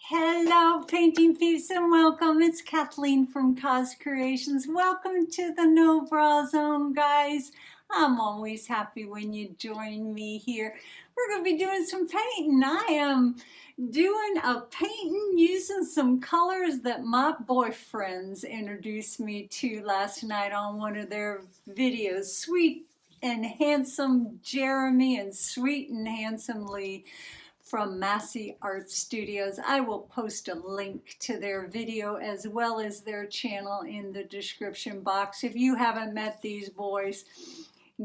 Hello, painting peeps, and welcome. It's Kathleen from COZ Creations. Welcome to the No Bra Zone, guys. I'm always happy when you join me here. We're going to be doing some painting. I am doing a painting using some colors that my boyfriends introduced me to last night on one of their videos. Sweet and handsome Jeremy and sweet and handsome Lee from Massey Art Studios. I will post a link to their video as well as their channel in the description box. If you haven't met these boys,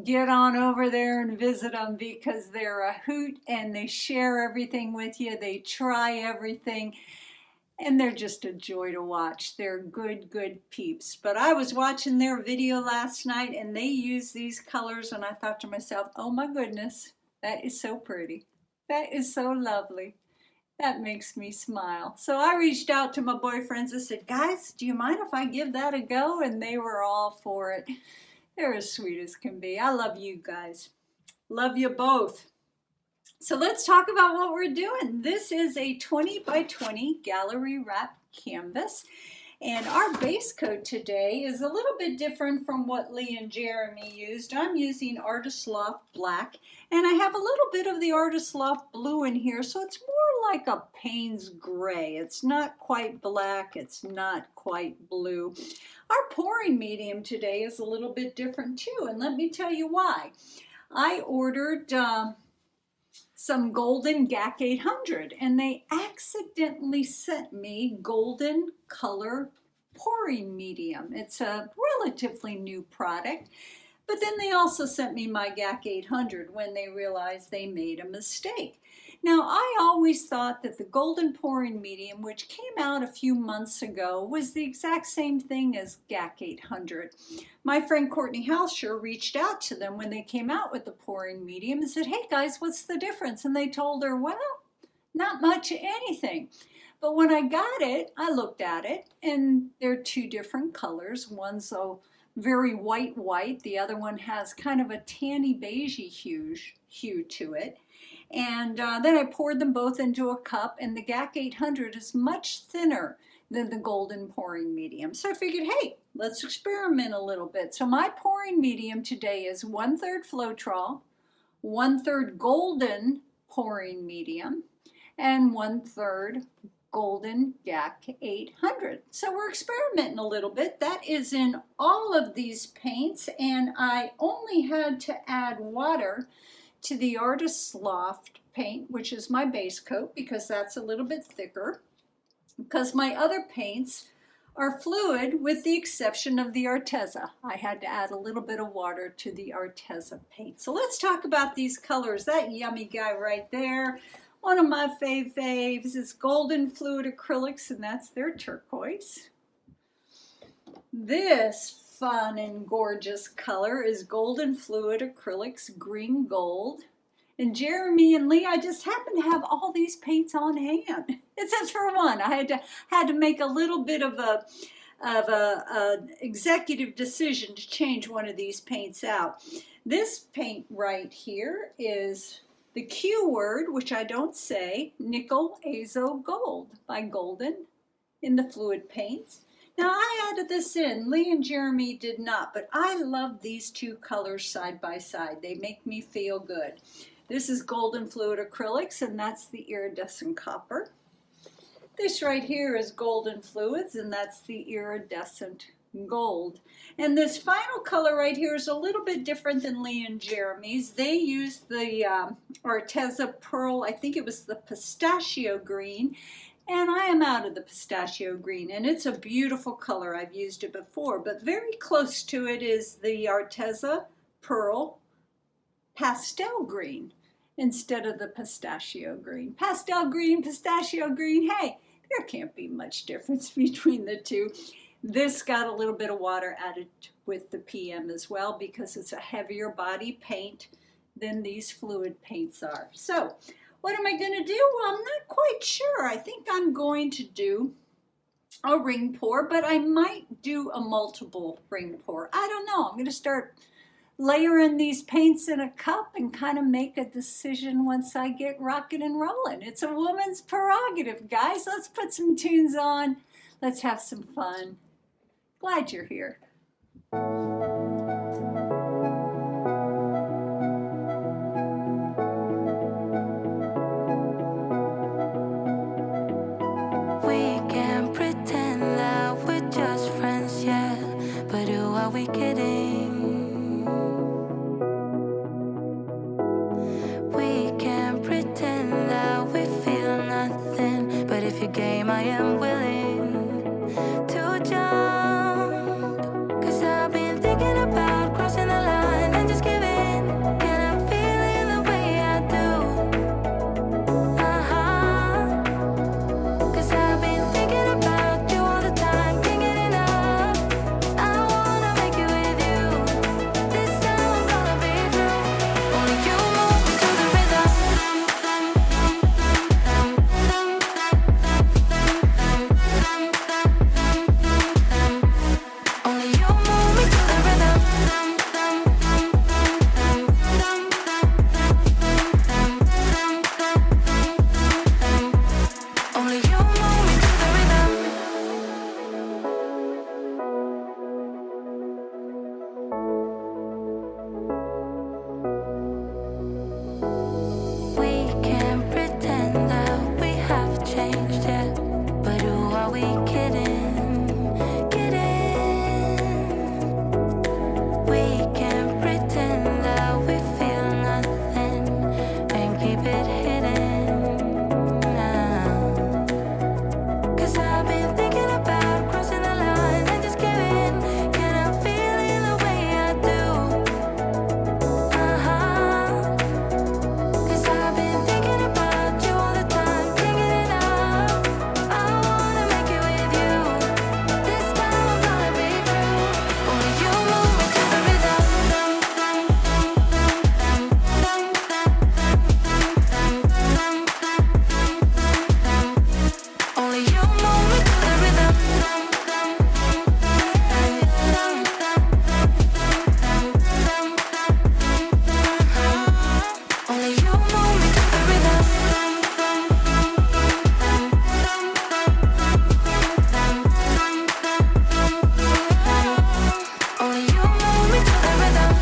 get on over there and visit them because they're a hoot and they share everything with you. They try everything and they're just a joy to watch. They're good peeps. But I was watching their video last night and they use these colors and I thought to myself, oh my goodness, that is so pretty. That is so lovely. That makes me smile. So I reached out to my boyfriends and said, guys, do you mind if I give that a go? And they were all for it. They're as sweet as can be. I love you guys. Love you both. So let's talk about what we're doing. This is a 20 by 20 gallery wrap canvas. And our base coat today is a little bit different from what Lee and Jeremy used. I'm using Artist Loft Black, and I have a little bit of the Artist Loft Blue in here, so it's more like a Payne's Gray. It's not quite black, it's not quite blue. Our pouring medium today is a little bit different too, and let me tell you why. I ordered some golden GAC 800 and they accidentally sent me golden color pouring medium. It's a relatively new product, but then they also sent me my GAC 800 when they realized they made a mistake. Now, I always thought that the golden pouring medium, which came out a few months ago, was the exact same thing as GAC 800. My friend Courtney Halsher reached out to them when they came out with the pouring medium and said, hey guys, what's the difference? And they told her, well, not much anything. But when I got it, I looked at it, and they're two different colors. One's a very white, the other one has kind of a tanny beigey hue to it. And then I poured them both into a cup, and the GAC 800 is much thinner than the golden pouring medium. So I figured, hey, let's experiment a little bit. So my pouring medium today is 1/3 Floetrol, 1/3 golden pouring medium, and 1/3 golden GAC 800. So we're experimenting a little bit. That is in all of these paints, and I only had to add water to the Artist Loft paint, which is my base coat, because that's a little bit thicker, because my other paints are fluid with the exception of the Arteza. I had to add a little bit of water to the Arteza paint. So let's talk about these colors. That yummy guy right there, one of my faves is Golden Fluid Acrylics, and that's their Turquoise. This fun and gorgeous color is Golden Fluid Acrylics Green Gold. And Jeremy and Lee, I just happen to have all these paints on hand. Except for one. I had to make a little bit of a executive decision to change one of these paints out. This paint right here is the Q word, which I don't say, Nickel Azo Gold by Golden in the fluid paints. Now I added this in, Lee and Jeremy did not, but I love these two colors side by side. They make me feel good. This is Golden Fluid Acrylics, and that's the Iridescent Copper. This right here is Golden Fluids, and that's the Iridescent Gold. And this final color right here is a little bit different than Lee and Jeremy's. They used the Arteza Pearl, I think it was the pistachio green, and I am out of the pistachio green, and it's a beautiful color. I've used it before, but very close to it is the Arteza Pearl Pastel Green instead of the pistachio green. Pastel green, pistachio green, hey, there can't be much difference between the two. This got a little bit of water added with the PM as well because it's a heavier body paint than these fluid paints are. So what am I going to do? Well, I'm not quite sure. I think I'm going to do a ring pour, but I might do a multiple ring pour. I don't know. I'm going to start layering these paints in a cup and kind of make a decision once I get rocking and rolling. It's a woman's prerogative, guys. Let's put some tunes on. Let's have some fun. Glad you're here. We can pretend that we're just friends, yeah, but who are we kidding? We can pretend that we feel nothing, but if you're game, I am willing to jump. 'Cause I've been thinking about crossing the line and just giving. Can I feel it the way I do? Cause I've been thinking about you all the time, can't get enough. I wanna make it with you. This time I'm gonna be true. Only you move me to the rhythm. Only you move me to the rhythm. Only you move me to the rhythm. We can pretend that we have changed, yeah, but who are we kidding? Kidding. We can pretend that we feel nothing and keep it hidden now. 'Cause I've been thinking about crossing the line and just giving. Can I feel it the way I do? 'Cause I've been thinking about you all the time, can't get enough. I wanna make it with you. This time I'm gonna be true. Only you move me to the rhythm. Only you move me to the rhythm. Only you move me to the rhythm. Only you move me to the rhythm.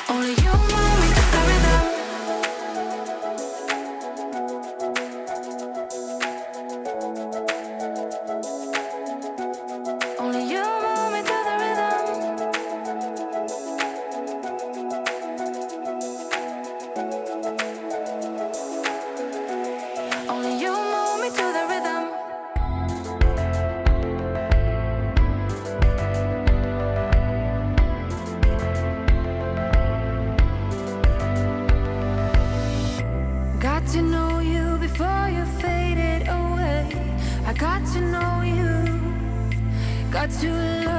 Only you move me to the rhythm. Only you move me to the rhythm. Only you move me to the rhythm. Got to know you before you faded away. I got to know you. Got to love